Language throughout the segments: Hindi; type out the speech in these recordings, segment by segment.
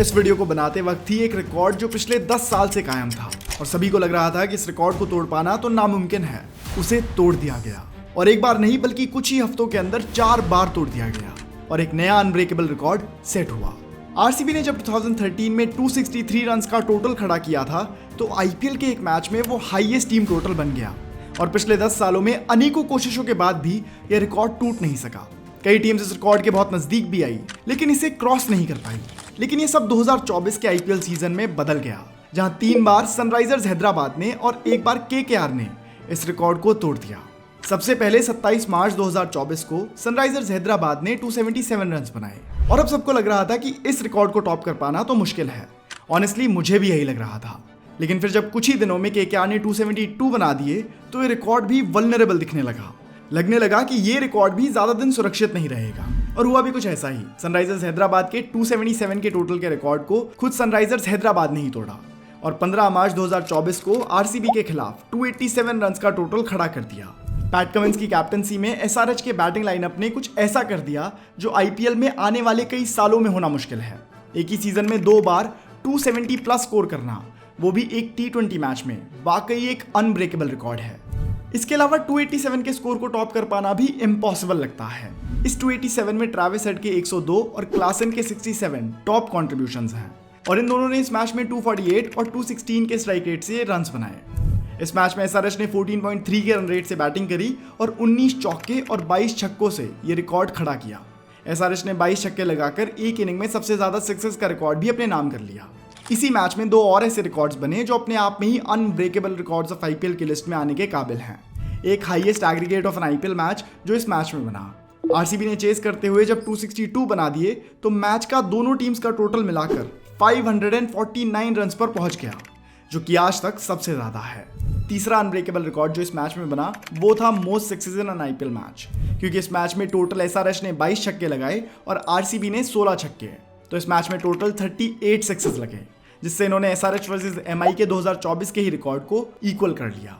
इस वीडियो को बनाते वक्त ही एक रिकॉर्ड जो पिछले 10 साल से कायम था और सभी को लग रहा था कि इस रिकॉर्ड को तोड़ पाना तो नामुमकिन है, उसे तोड़ दिया गया। और एक बार नहीं बल्कि कुछ ही हफ्तों के अंदर 4 बार तोड़ दिया गया और एक नया अनब्रेकेबल रिकॉर्ड सेट हुआ। आरसीबी ने जब 2013 में 263 रन का टोटल खड़ा किया था तो आईपीएल के एक मैच में वो हाईएस्ट टीम टोटल बन गया और पिछले 10 सालों में अनेकों कोशिशों के बाद भी यह रिकॉर्ड टूट नहीं सका। कई टीम्स इस रिकॉर्ड के बहुत नजदीक भी आई लेकिन इसे क्रॉस नहीं कर पाई। लेकिन ये सब 2024 के आईपीएल सीजन में बदल गया, जहां 3 बार सनराइजर्स हैदराबाद ने और एक बार केकेआर ने इस रिकॉर्ड को तोड़ दिया। सबसे पहले 27 मार्च 2024 को सनराइजर्स हैदराबाद ने 277 रन बनाए और अब सबको लग रहा था कि इस रिकॉर्ड को टॉप कर पाना तो मुश्किल है। ऑनेस्टली मुझे भी यही लग रहा था, लेकिन फिर जब कुछ ही दिनों में केकेआर ने 272 बना दिए तो ये रिकॉर्ड भी वल्नरेबल दिखने लगा। लगने लगा कि ये रिकॉर्ड भी ज्यादा दिन सुरक्षित नहीं रहेगा और हुआ भी कुछ ऐसा ही। सनराइजर्स हैदराबाद के 277 के टोटल के रिकॉर्ड को खुद सनराइजर्स हैदराबाद ने ही तोड़ा और 15 मार्च 2024 को आरसीबी के खिलाफ 287 रन का टोटल खड़ा कर दिया। पैट कमिंस की कैप्टनसी में एसआरएच के बैटिंग लाइनअप ने कुछ ऐसा कर दिया जो आईपीएल में आने वाले कई सालों में होना मुश्किल है। एक ही सीजन में 2 बार 270 प्लस स्कोर करना, वो भी एक T20 मैच में, वाकई एक अनब्रेकेबल रिकॉर्ड है। इसके अलावा 287 के स्कोर को टॉप कर पाना भी इम्पॉसिबल लगता है। इस 287 में ट्रेविस हेड के 102 और क्लासन के 67 टॉप कॉन्ट्रीब्यूशंस हैं और इन दोनों ने इस मैच में 248 और 216 के स्ट्राइक रेट से रन्स बनाए। इस मैच में एसआरएच ने 14.3 के रन रेट से बैटिंग करी और 19 चौके और 22 छक्कों से ये रिकॉर्ड खड़ा किया। एसआरएच ने 22 छक्के लगाकर एक इनिंग में सबसे ज्यादा सिक्सेस का रिकॉर्ड भी अपने नाम कर लिया। इसी मैच में 2 और ऐसे रिकॉर्ड्स बने जो अपने आप में ही अनब्रेकेबल रिकॉर्ड्स ऑफ आईपीएल की लिस्ट में आने के काबिल हैं। एक highest aggregate of N IPL match जो इस मैच में बना। आरसीबी ने चेस करते हुए जब 262 बना दिए तो मैच का दोनों टीम्स का टोटल मिलाकर 549 रन पर पहुंच गया, जो कि आज तक सबसे ज्यादा है। तीसरा अनब्रेकेबल रिकॉर्ड जो इस मैच में बना वो था most sixes in an IPL match, क्योंकि इस मैच में टोटल एसआरएच ने 22 छक्के लगाए और आरसीबी ने 16 छक्के, तो इस मैच में टोटल 38 सिक्सेस लगे, जिससे इन्होंने एसआरएच वर्सेस एमआई के 2024 के ही रिकॉर्ड को इक्वल कर लिया।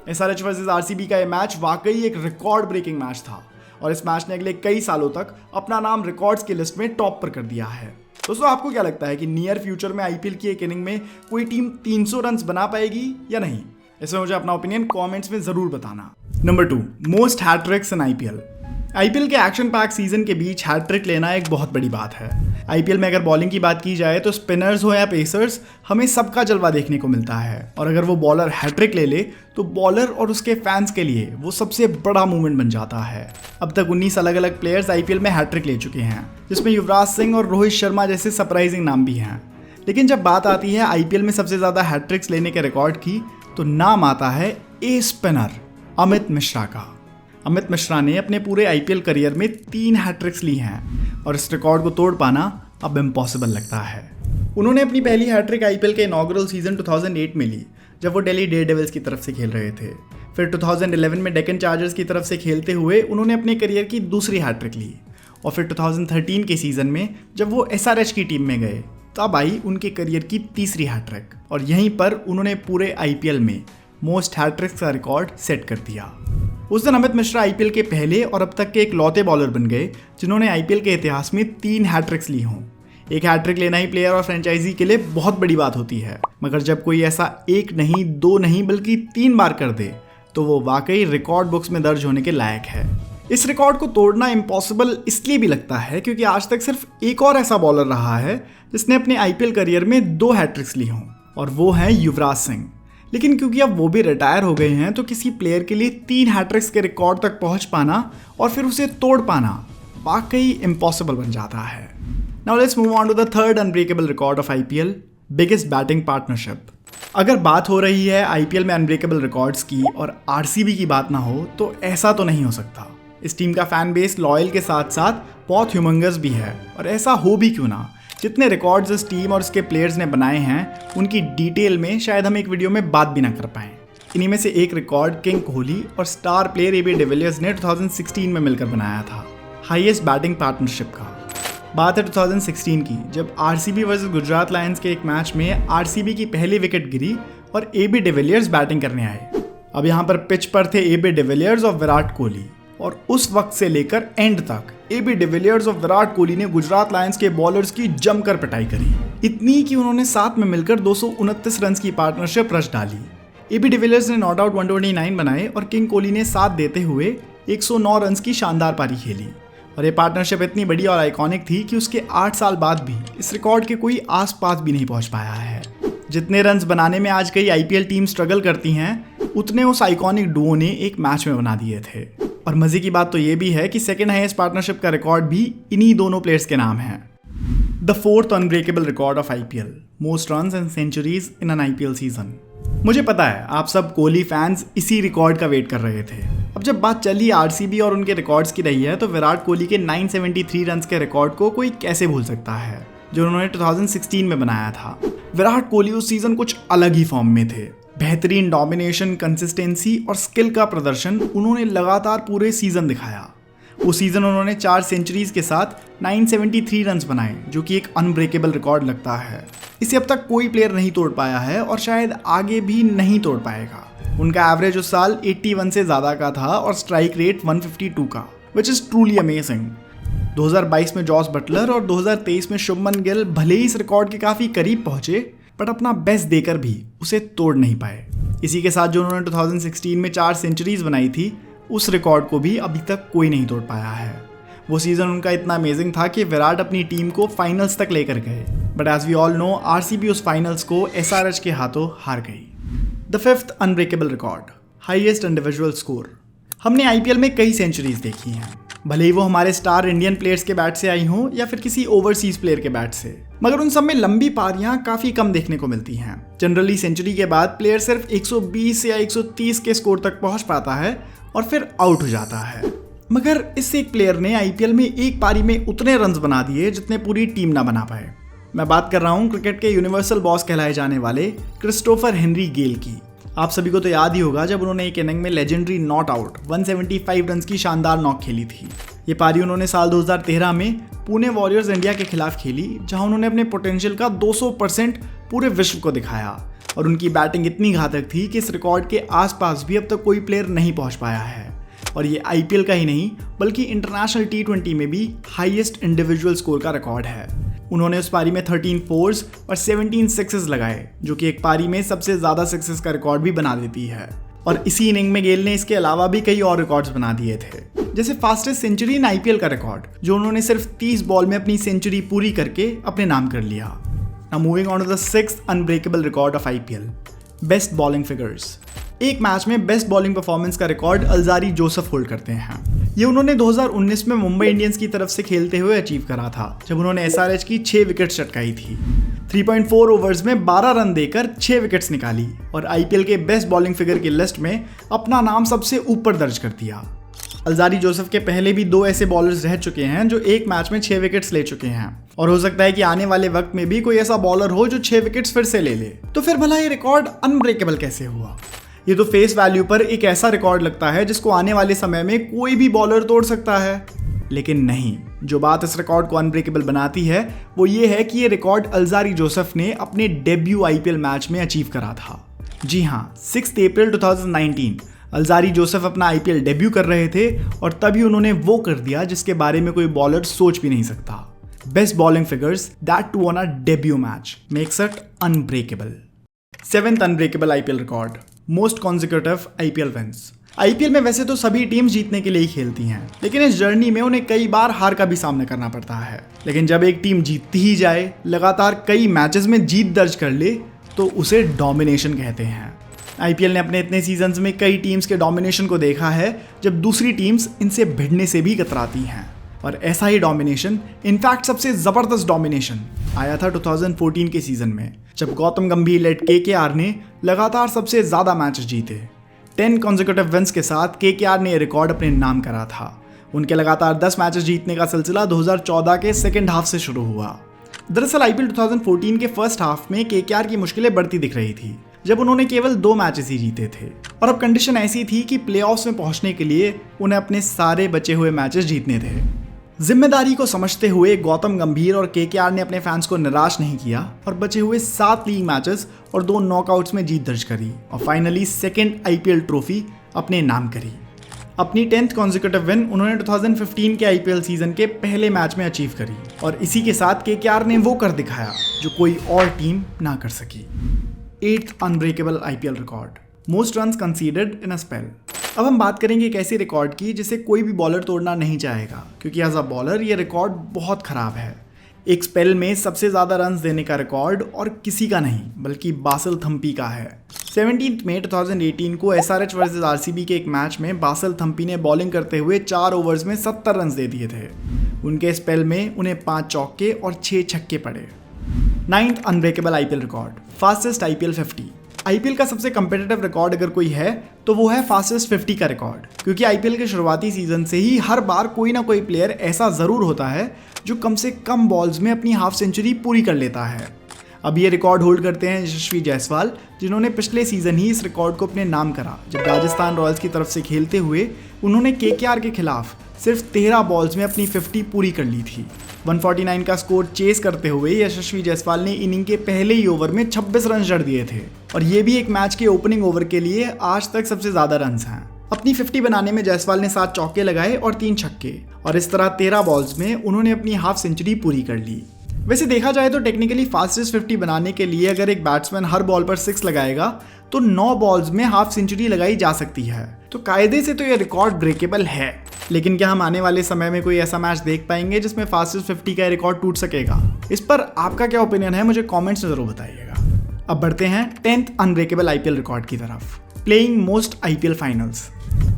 एसआरएच वर्सेस आरसीबी का यह मैच वाकई एक रिकॉर्ड ब्रेकिंग मैच था और इस मैच ने अगले कई सालों तक अपना नाम रिकॉर्ड्स की लिस्ट में टॉप पर कर दिया है। दोस्तों, आपको क्या लगता है कि नियर फ्यूचर में आईपीएल की एक इनिंग में कोई टीम 300 रन बना पाएगी या नहीं? इसमें मुझे अपना ओपिनियन कमेंट्स में जरूर बताना। Number 2, most hat-tricks in IPL. IPL के एक्शन पैक सीजन के बीच हैट्रिक लेना एक बहुत बड़ी बात है। आईपीएल में अगर बॉलिंग की बात की जाए तो स्पिनर्स हो या पेसर्स, हमें सबका जलवा देखने को मिलता है और अगर वो बॉलर हैट्रिक ले ले तो बॉलर और उसके फैंस के लिए वो सबसे बड़ा मूवमेंट बन जाता है। अब तक 19 अलग अलग प्लेयर्स आईपीएल में हैट्रिक ले चुके हैं, जिसमें युवराज सिंह और रोहित शर्मा जैसे सरप्राइजिंग नाम भी हैं। लेकिन जब बात आती है आईपीएल में सबसे ज्यादा हैट्रिक्स लेने के रिकॉर्ड की तो नाम आता है ए स्पिनर अमित मिश्रा का। अमित मिश्रा ने अपने पूरे आईपीएल करियर में 3 हैट्रिक्स ली हैं और इस रिकॉर्ड को तोड़ पाना अब इम्पॉसिबल लगता है। उन्होंने अपनी पहली हैट्रिक आईपीएल के इनॉग्रल सीजन 2008 में ली, जब वो दिल्ली डेयरडेविल्स की तरफ से खेल रहे थे। फिर 2011 में डेक्कन चार्जर्स की तरफ से खेलते हुए उन्होंने अपने करियर की दूसरी हैट्रिक ली और फिर 2013 के सीजन में जब वो एसआरएच की टीम में गए तब आई उनके करियर की तीसरी हैट्रिक और यहीं पर उन्होंने पूरे आईपीएल में मोस्ट हैट्रिक्स का रिकॉर्ड सेट कर दिया। उस दिन अमित मिश्रा आईपीएल के पहले और अब तक के एक लौते बॉलर बन गए जिन्होंने आईपीएल के इतिहास में 3 हैट्रिक्स ली हों। एक हैट्रिक लेना ही प्लेयर और फ्रेंचाइजी के लिए बहुत बड़ी बात होती है, मगर जब कोई ऐसा 1 नहीं 2 नहीं बल्कि 3 बार कर दे तो वो वाकई रिकॉर्ड बुक्स में दर्ज होने के लायक है। इस रिकॉर्ड को तोड़ना इम्पॉसिबल इसलिए भी लगता है क्योंकि आज तक सिर्फ एक और ऐसा बॉलर रहा है जिसने अपने आईपीएल करियर में 2 हैट्रिक्स ली हों और वो है युवराज सिंह। लेकिन क्योंकि अब वो भी रिटायर हो गए हैं तो किसी प्लेयर के लिए 3 हैट्रिक्स के रिकॉर्ड तक पहुंच पाना और फिर उसे तोड़ पाना वाकई इम्पॉसिबल बन जाता है। Now let's move on to the third unbreakable record of IPL, biggest batting partnership. अगर बात हो रही है आईपीएल में अनब्रेकेबल रिकॉर्ड्स की और आरसीबी की बात ना हो तो ऐसा तो नहीं हो सकता। इस टीम का फैन बेस लॉयल के साथ साथ बहुत ह्यूमंगस भी है और ऐसा हो भी क्यों ना। जितने रिकॉर्ड्स इस टीम और इसके प्लेयर्स ने बनाए हैं उनकी डिटेल में शायद हम एक वीडियो में बात भी ना कर पाएं। इन्हीं में से एक रिकॉर्ड किंग कोहली और स्टार प्लेयर एबी डिविलियर्स ने 2016 में मिलकर बनाया था, हाईएस्ट बैटिंग पार्टनरशिप का। बात है 2016 की, जब आरसीबी वर्सेस गुजरात लायंस के एक मैच में आरसीबी की पहली विकेट गिरी और एबी डिविलियर्स बैटिंग करने आए। अब यहाँ पर पिच पर थे एबी डिविलियर्स और विराट कोहली और उस वक्त से लेकर एंड तक एबी डिविलियर्स और विराट कोहली ने गुजरात लायंस के बॉलर्स की जमकर पिटाई करी। इतनी कि उन्होंने साथ में मिलकर 229 रन की पार्टनरशिप रच डाली। एबी डिविलियर्स ने नॉट आउट 129 बनाए और किंग कोहली ने साथ देते हुए 109 रन की शानदार पारी खेली। और ये पार्टनरशिप इतनी बड़ी और आइकॉनिक थी कि उसके 8 साल बाद भी इस रिकॉर्ड के कोई आसपास भी नहीं पहुंच पाया है। जितने रन्स बनाने में आज कई आईपीएल टीम स्ट्रगल करती हैं, उतने उस आइकॉनिक डुओ ने एक मैच में बना दिए थे। और मजे की बात तो ये भी है कि सेकंड हाईएस्ट पार्टनरशिप का रिकॉर्ड भी इन्हीं दोनों प्लेयर्स के नाम है। The fourth unbreakable record of IPL, most runs and centuries in an IPL season. मुझे पता है आप सब कोहली फैंस इसी रिकॉर्ड का वेट कर रहे थे। अब जब बात चली आरसीबी और उनके रिकॉर्ड्स की रही है, तो विराट कोहली के 973 रन्स के रिकॉर्ड को कोई कैसे भूल सकता है, जो उन्होंने 2016 में बनाया था। विराट कोहली उस सीजन कुछ अलग ही फॉर्म में थे। बेहतरीन डोमिनेशन, कंसिस्टेंसी और स्किल का प्रदर्शन उन्होंने लगातार पूरे सीजन दिखाया। उस सीजन उन्होंने 4 सेंचुरीज के साथ 973 रन्स बनाए, जो कि एक अनब्रेकेबल रिकॉर्ड लगता है। इसे अब तक कोई प्लेयर नहीं तोड़ पाया है और शायद आगे भी नहीं तोड़ पाएगा। उनका एवरेज उस साल 81 से ज़्यादा का था और स्ट्राइक रेट 152 का, विच इज़ ट्रूली अमेजिंग। 2022 में जॉस बटलर और 2023 में शुभमन गिल भले ही इस रिकॉर्ड के काफ़ी करीब पहुंचे, बट अपना बेस्ट देकर भी उसे तोड़ नहीं पाए। इसी के साथ जो उन्होंने 2016 में 4 सेंचुरीज बनाई थी, उस रिकॉर्ड को भी अभी तक कोई नहीं तोड़ पाया है। वो सीजन उनका इतना अमेजिंग था कि विराट अपनी टीम को फाइनल्स तक लेकर गए, but as we all know RCB उस फाइनल्स को एसआरएच के हाथों हार गई। The fifth unbreakable record, highest individual score. हमने आईपीएल में कई सेंचुरीज देखी हैं, भले ही वो हमारे स्टार इंडियन प्लेयर्स के बैट से आई हों या फिर किसी ओवरसीज प्लेयर के बैट से, मगर उन सब में लंबी पारियां काफी कम देखने को मिलती हैं। जनरली सेंचुरी के बाद प्लेयर सिर्फ 120 या 130 के स्कोर तक पहुंच पाता है और फिर आउट हो जाता है। मगर इस एक प्लेयर ने आईपीएल में एक पारी में उतने रन्स बना दिए जितने पूरी टीम ना बना पाए। मैं बात कर रहा हूँ क्रिकेट के यूनिवर्सल बॉस कहलाए जाने वाले क्रिस्टोफर हेनरी गेल की। आप सभी को तो याद ही होगा जब उन्होंने एक इनिंग में लेजेंडरी नॉट आउट 175 रन्स की शानदार नॉक खेली थी। ये पारी उन्होंने साल 2013 में पुणे वॉरियर्स इंडिया के खिलाफ खेली, जहां उन्होंने अपने पोटेंशियल का 200% पूरे विश्व को दिखाया। और उनकी बैटिंग इतनी घातक थी कि इस रिकॉर्ड के आसपास भी अब तक कोई प्लेयर नहीं पहुंच पाया है। और ये आईपीएल का ही नहीं बल्कि इंटरनेशनल T20 में भी हाईएस्ट इंडिविजुअल स्कोर का रिकॉर्ड है। उन्होंने उस पारी में 13 फोर्स और 17 सिक्सेस लगाए, जो कि एक पारी में सबसे ज्यादा सिक्सेस का रिकॉर्ड भी बना देती है। और इसी इनिंग में गेल ने इसके अलावा भी कई और रिकॉर्ड्स बना दिए थे, जैसे फास्टेस्ट सेंचुरी इन आईपीएल का रिकॉर्ड, जो उन्होंने सिर्फ 30 बॉल में अपनी सेंचुरी पूरी करके अपने नाम कर लिया। Now moving on to the sixth unbreakable record of IPL, best bowling figures. एक मैच में बेस्ट बॉलिंग परफॉर्मेंस का रिकॉर्ड अल्जारी जोसेफ होल्ड करते हैं। ये उन्होंने 2019 में मुंबई इंडियंस की तरफ से खेलते हुए अचीव करा था, जब उन्होंने एसआरएच की 6 विकेट्स चटकाई थी। 3.4 ओवर्स में 12 रन देकर 6 विकेट्स निकाली और आईपीएल के बेस्ट बॉलिंग फिगर की लिस्ट में अपना नाम सबसे ऊपर दर्ज कर दिया। अल्जारी जोसेफ के पहले भी 2 ऐसे बॉलर्स रह चुके हैं जो एक मैच में 6 विकेट्स ले चुके हैं, और हो सकता है कि आने वाले वक्त में भी कोई ऐसा बॉलर हो जो 6 विकेट्स फिर से ले ले। तो फिर भला ये रिकॉर्ड अनब्रेकेबल कैसे हुआ? ये तो फेस वैल्यू पर एक ऐसा रिकॉर्ड लगता है जिसको आने वाले समय में कोई भी बॉलर तोड़ सकता है, लेकिन नहीं। जो बात इस रिकॉर्ड को अनब्रेकेबल बनाती है वो ये है कि ये रिकॉर्ड अल्जारी जोसेफ ने अपने डेब्यू आईपीएल मैच में अचीव करा था। जी हाँ, 6 अप्रैल 2019 अल्जारी जोसेफ अपना आईपीएल डेब्यू कर रहे थे और तभी उन्होंने वो कर दिया जिसके बारे में कोई बॉलर सोच भी नहीं सकता। Best bowling figures, that too on a debut match, makes it unbreakable. 7th unbreakable IPL record, most consecutive IPL wins. IPL में वैसे तो सभी टीम्स जीतने के लिए ही खेलती हैं, लेकिन इस जर्नी में उन्हें कई बार हार का भी सामना करना पड़ता है। लेकिन जब एक टीम जीतती ही जाए, लगातार कई मैचेस में जीत दर्ज कर ले, तो उसे डोमिनेशन कहते हैं। आईपीएल ने अपने इतने सीजन्स में कई टीम्स के डोमिनेशन को देखा है जब दूसरी टीम्स इनसे भिड़ने से भी कतराती हैं। और ऐसा ही डोमिनेशन, इनफैक्ट सबसे जबरदस्त डोमिनेशन आया था 2014 के सीजन में, जब गौतम गंभीर लेड केकेआर ने लगातार सबसे ज्यादा मैचेस जीते। 10 कॉन्सिक्यूटिव विंस के साथ केकेआर ने यह रिकॉर्ड अपने नाम करा था। उनके लगातार 10 मैचेस जीतने का सिलसिला 2014 के सेकेंड हाफ से शुरू हुआ। दरअसल आईपीएल 2014 के फर्स्ट हाफ में केकेआर की मुश्किलें बढ़ती दिख रही थी, जब उन्होंने केवल 2 मैचेस ही जीते थे, और अब कंडीशन ऐसी थी कि प्लेऑफ्स में पहुंचने के लिए उन्हें अपने सारे बचे हुए मैचेस जीतने थे। जिम्मेदारी को समझते हुए गौतम गंभीर और केकेआर ने अपने फैंस को निराश नहीं किया और बचे हुए 7 लीग मैचेस और 2 नॉकआउट्स में जीत दर्ज करी और फाइनली 2nd आईपीएल ट्रॉफी अपने नाम करी। अपनी 10th कॉन्जिक्यूटिव विन उन्होंने 2015 के आईपीएल सीजन के पहले मैच में अचीव करी और इसी के साथ केकेआर ने वो कर दिखाया जो कोई और टीम ना कर सकी। 8th unbreakable IPL record, most runs considered इन अ स्पेल। अब हम बात करेंगे एक ऐसे रिकॉर्ड की जिसे कोई भी बॉलर तोड़ना नहीं चाहेगा, क्योंकि एज अ बॉलर ये रिकॉर्ड बहुत खराब है। एक स्पेल में सबसे ज़्यादा रन्स देने का रिकॉर्ड और किसी का नहीं बल्कि बासिल थम्पी का है। 17 मई 2018 को एसआरएच वर्सेस आरसीबी के एक मैच में बासिल थम्पी ने बॉलिंग करते हुए 4 ओवर्स में 70 रन्स दे दिए थे। उनके स्पेल में उन्हें 5 चौके और 6 छक्के पड़े। 9th unbreakable IPL record, fastest IPL 50। IPL का सबसे कंपेटिटिव रिकॉर्ड अगर कोई है तो वो है फास्टेस्ट 50 का रिकॉर्ड, क्योंकि आईपीएल के शुरुआती सीजन से ही हर बार कोई ना कोई प्लेयर ऐसा ज़रूर होता है जो कम से कम बॉल्स में अपनी हाफ सेंचुरी पूरी कर लेता है। अब ये रिकॉर्ड होल्ड करते हैं यशस्वी जायसवाल, जिन्होंने पिछले सीजन ही इस रिकॉर्ड को अपने नाम करा जब राजस्थान रॉयल्स की तरफ से खेलते हुए उन्होंने केकेआर के खिलाफ सिर्फ 13 बॉल्स में अपनी 50 पूरी कर ली थी। 149 का स्कोर चेस करते हुए यशस्वी जायसवाल ने इनिंग के पहले ही ओवर में 26 रन जड़ दिए थे और ये भी एक मैच के ओपनिंग ओवर के लिए आज तक सबसे ज़्यादा रन्स हैं। अपनी 50 बनाने में जायसवाल ने 7 चौके लगाए और 3 छक्के और इस तरह 13 बॉल्स में उन्होंने अपनी हाफ सेंचुरी पूरी कर ली। वैसे देखा जाए तो टेक्निकली फास्टेस्ट 50 बनाने के लिए अगर एक बैट्समैन हर बॉल पर 6 लगाएगा तो 9 बॉल्स में हाफ सेंचुरी लगाई जा सकती है, तो कायदे से तो यह रिकॉर्ड ब्रेकेबल है। लेकिन क्या हम आने वाले समय में कोई ऐसा मैच देख पाएंगे जिसमें फास्टेस्ट 50 का रिकॉर्ड टूट सकेगा? इस पर आपका क्या ओपिनियन है, मुझे कमेंट्स में जरूर बताइएगा। अब बढ़ते हैं 10th अनब्रेकेबल आईपीएल रिकॉर्ड की तरफ, playing most IPL finals.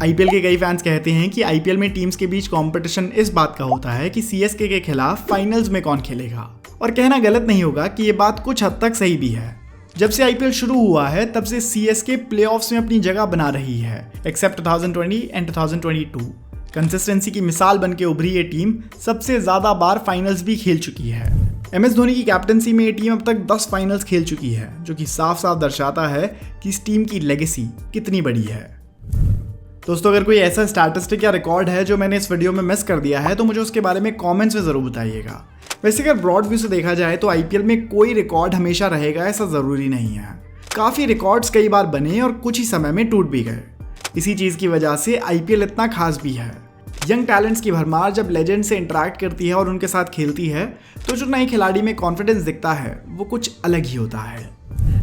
IPL के कई फैंस कहते हैं कि आईपीएल में टीम्स के बीच कंपटीशन इस बात का होता है कि सीएसके के खिलाफ फाइनल्स में कौन खेलेगा, और कहना गलत नहीं होगा कि ये बात कुछ हद तक सही भी है। जब से आईपीएल शुरू हुआ है तब से सीएसके प्लेऑफ्स में अपनी जगह बना रही है, एक्सेप्ट 2020 एंड 2022। कंसिस्टेंसी की मिसाल बनके उभरी ये टीम सबसे ज्यादा बार फाइनल्स भी खेल चुकी है। एमएस धोनी की कैप्टनसी में ये टीम अब तक 10 फाइनल्स खेल चुकी है, जो कि साफ साफ दर्शाता है कि इस टीम की लेगेसी कितनी बड़ी है। दोस्तों, अगर कोई ऐसा स्टैटिस्टिक या रिकॉर्ड है जो मैंने इस वीडियो में मिस कर दिया है तो मुझे उसके बारे में कमेंट्स में ज़रूर बताइएगा। वैसे अगर ब्रॉड व्यू से देखा जाए तो आईपीएल में कोई रिकॉर्ड हमेशा रहेगा ऐसा ज़रूरी नहीं है। काफ़ी रिकॉर्ड्स कई बार बने और कुछ ही समय में टूट भी गए। इसी चीज़ की वजह से आईपीएल इतना खास भी है। यंग टैलेंट्स की भरमार जब लेजेंड से इंटरेक्ट करती है और उनके साथ खेलती है तो जो नए खिलाड़ी में कॉन्फिडेंस दिखता है वो कुछ अलग ही होता है।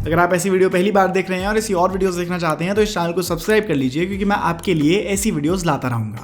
अगर आप ऐसी वीडियो पहली बार देख रहे हैं और ऐसी और वीडियोस देखना चाहते हैं तो इस चैनल को सब्सक्राइब कर लीजिए, क्योंकि मैं आपके लिए ऐसी वीडियोस लाता रहूँगा।